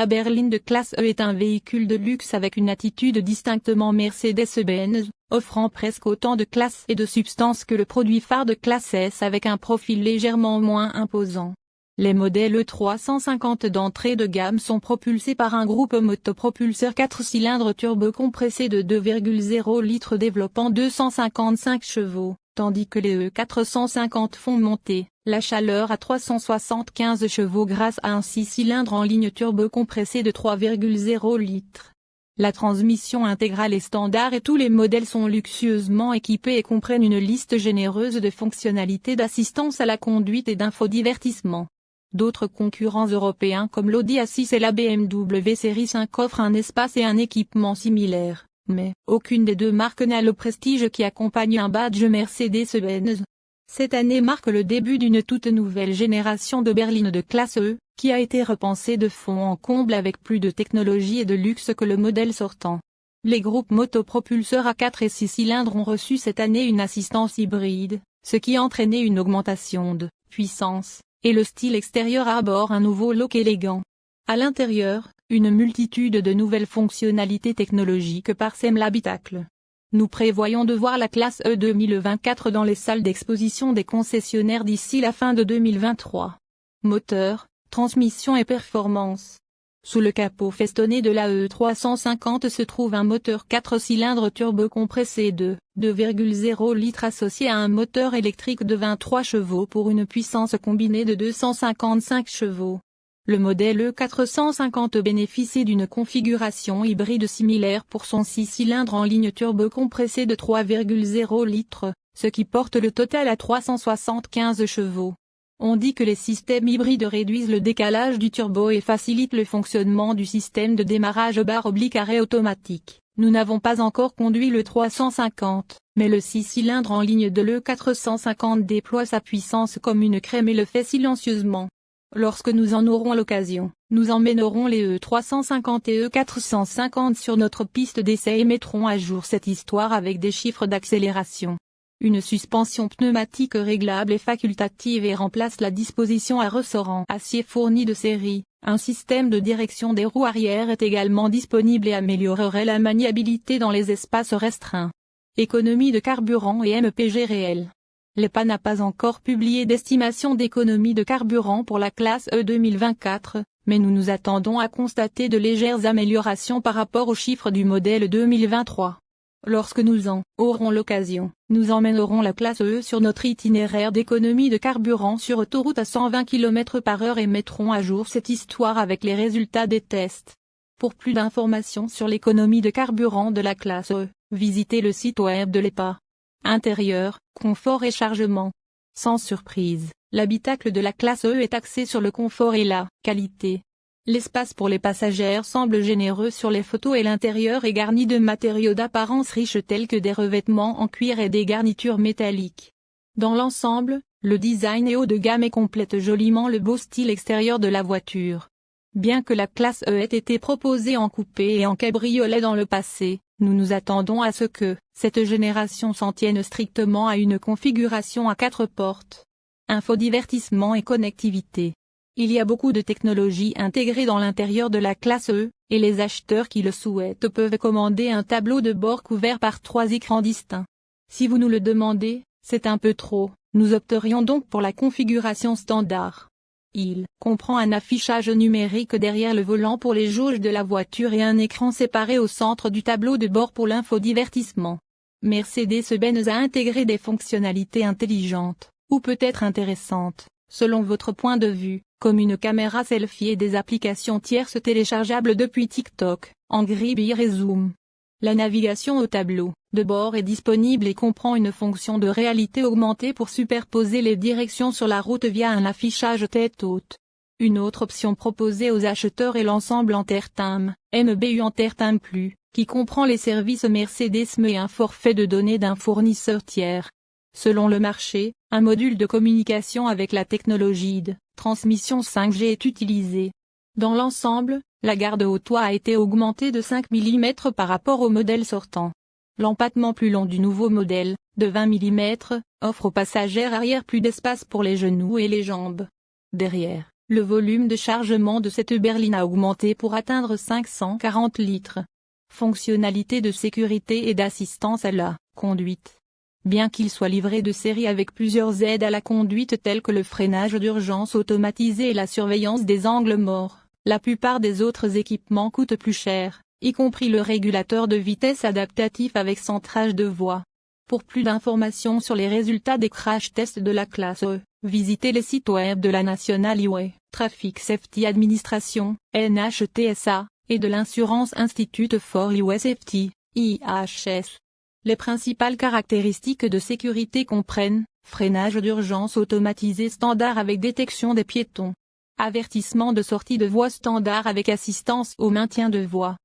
La berline de classe E est un véhicule de luxe avec une attitude distinctement Mercedes-Benz, offrant presque autant de classe et de substance que le produit phare de classe S avec un profil légèrement moins imposant. Les modèles E350 d'entrée de gamme sont propulsés par un groupe motopropulseur 4 cylindres turbocompressés de 2,0 litres développant 255 chevaux, tandis que les E450 font monter la chaleur à 375 chevaux grâce à un 6 cylindres en ligne turbocompressé de 3,0 litres. La transmission intégrale est standard et tous les modèles sont luxueusement équipés et comprennent une liste généreuse de fonctionnalités d'assistance à la conduite et d'infodivertissement. D'autres concurrents européens comme l'Audi A6 et la BMW série 5 offrent un espace et un équipement similaires, mais aucune des deux marques n'a le prestige qui accompagne un badge Mercedes-Benz. Cette année marque le début d'une toute nouvelle génération de berlines de classe E, qui a été repensée de fond en comble avec plus de technologie et de luxe que le modèle sortant. Les groupes motopropulseurs à 4 et 6 cylindres ont reçu cette année une assistance hybride, ce qui a entraîné une augmentation de puissance, et le style extérieur arbore un nouveau look élégant. À l'intérieur, une multitude de nouvelles fonctionnalités technologiques parsèment l'habitacle. Nous prévoyons de voir la classe E 2024 dans les salles d'exposition des concessionnaires d'ici la fin de 2023. Moteur, transmission et performance. Sous le capot festonné de la E350 se trouve un moteur 4 cylindres turbocompressé de 2,0 litres associé à un moteur électrique de 23 chevaux pour une puissance combinée de 255 chevaux. Le modèle E450 bénéficie d'une configuration hybride similaire pour son 6 cylindres en ligne turbocompressé de 3,0 litres, ce qui porte le total à 375 chevaux. On dit que les systèmes hybrides réduisent le décalage du turbo et facilitent le fonctionnement du système de démarrage barre-arrêt automatique. Nous n'avons pas encore conduit le 350, mais le 6 cylindres en ligne de l'E450 déploie sa puissance comme une crème et le fait silencieusement. Lorsque nous en aurons l'occasion, nous emmènerons les E350 et E450 sur notre piste d'essai et mettrons à jour cette histoire avec des chiffres d'accélération. Une suspension pneumatique réglable est facultative et remplace la disposition à ressort en acier fourni de série. Un système de direction des roues arrière est également disponible et améliorerait la maniabilité dans les espaces restreints. Économie de carburant et MPG réel. L'EPA n'a pas encore publié d'estimation d'économie de carburant pour la classe E 2024, mais nous nous attendons à constater de légères améliorations par rapport aux chiffres du modèle 2023. Lorsque nous en aurons l'occasion, nous emmènerons la classe E sur notre itinéraire d'économie de carburant sur autoroute à 120 km/h et mettrons à jour cette histoire avec les résultats des tests. Pour plus d'informations sur l'économie de carburant de la classe E, visitez le site web de l'EPA. Intérieur, confort et chargement. Sans surprise, l'habitacle de la classe E est axé sur le confort et la qualité. L'espace pour les passagères semble généreux sur les photos et l'intérieur est garni de matériaux d'apparence riche tels que des revêtements en cuir et des garnitures métalliques. Dans l'ensemble, le design est haut de gamme et complète joliment le beau style extérieur de la voiture. Bien que la classe E ait été proposée en coupé et en cabriolet dans le passé, nous nous attendons à ce que cette génération s'en tienne strictement à une configuration à 4 portes. Infodivertissement et connectivité. Il y a beaucoup de technologies intégrées dans l'intérieur de la classe E, et les acheteurs qui le souhaitent peuvent commander un tableau de bord couvert par 3 écrans distincts. Si vous nous le demandez, c'est un peu trop, nous opterions donc pour la configuration standard. Il comprend un affichage numérique derrière le volant pour les jauges de la voiture et un écran séparé au centre du tableau de bord pour l'infodivertissement. Mercedes-Benz a intégré des fonctionnalités intelligentes, ou peut-être intéressantes, selon votre point de vue, comme une caméra selfie et des applications tierces téléchargeables depuis TikTok, Angry Birds et Zoom. La navigation au tableau de bord est disponible et comprend une fonction de réalité augmentée pour superposer les directions sur la route via un affichage tête haute. Une autre option proposée aux acheteurs est l'ensemble Entertainment, MBU Entertainment Plus, qui comprend les services Mercedes et un forfait de données d'un fournisseur tiers. Selon le marché, un module de communication avec la technologie de transmission 5G est utilisé. Dans l'ensemble, la garde au toit a été augmentée de 5 mm par rapport au modèle sortant. L'empattement plus long du nouveau modèle, de 20 mm, offre aux passagères arrière plus d'espace pour les genoux et les jambes. Derrière, Le volume de chargement de cette berline a augmenté pour atteindre 540 litres. Fonctionnalité de sécurité et d'assistance à la conduite. Bien qu'il soit livré de série avec plusieurs aides à la conduite telles que le freinage d'urgence automatisé et la surveillance des angles morts, la plupart des autres équipements coûtent plus cher, y compris le régulateur de vitesse adaptatif avec centrage de voie. Pour plus d'informations sur les résultats des crash tests de la classe E, visitez les sites web de la National Highway Traffic Safety Administration, NHTSA, et de l'Insurance Institute for Highway Safety, IHS. Les principales caractéristiques de sécurité comprennent freinage d'urgence automatisé standard avec détection des piétons, avertissement de sortie de voie standard avec assistance au maintien de voie,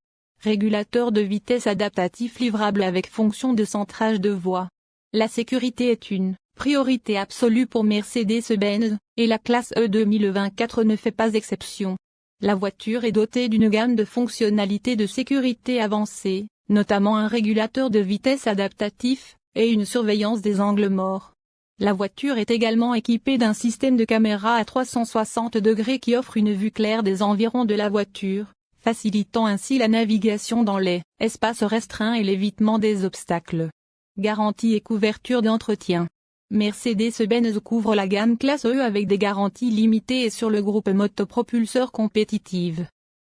régulateur de vitesse adaptatif livrable avec fonction de centrage de voie. La sécurité est une priorité absolue pour Mercedes-Benz, et la classe E 2024 ne fait pas exception. La voiture est dotée d'une gamme de fonctionnalités de sécurité avancées, notamment un régulateur de vitesse adaptatif, et une surveillance des angles morts. La voiture est également équipée d'un système de caméra à 360 degrés qui offre une vue claire des environs de la voiture, facilitant ainsi la navigation dans les espaces restreints et l'évitement des obstacles. Garantie et couverture d'entretien. Mercedes-Benz couvre la gamme classe E avec des garanties limitées et sur le groupe motopropulseur compétitive.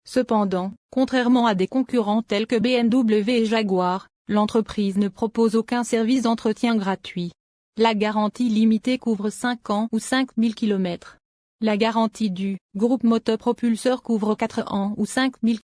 Cependant, contrairement à des concurrents tels que BMW et Jaguar, l'entreprise ne propose aucun service d'entretien gratuit. La garantie limitée couvre 5 ans ou 5000 km. La garantie du groupe motopropulseur couvre 4 ans ou 5000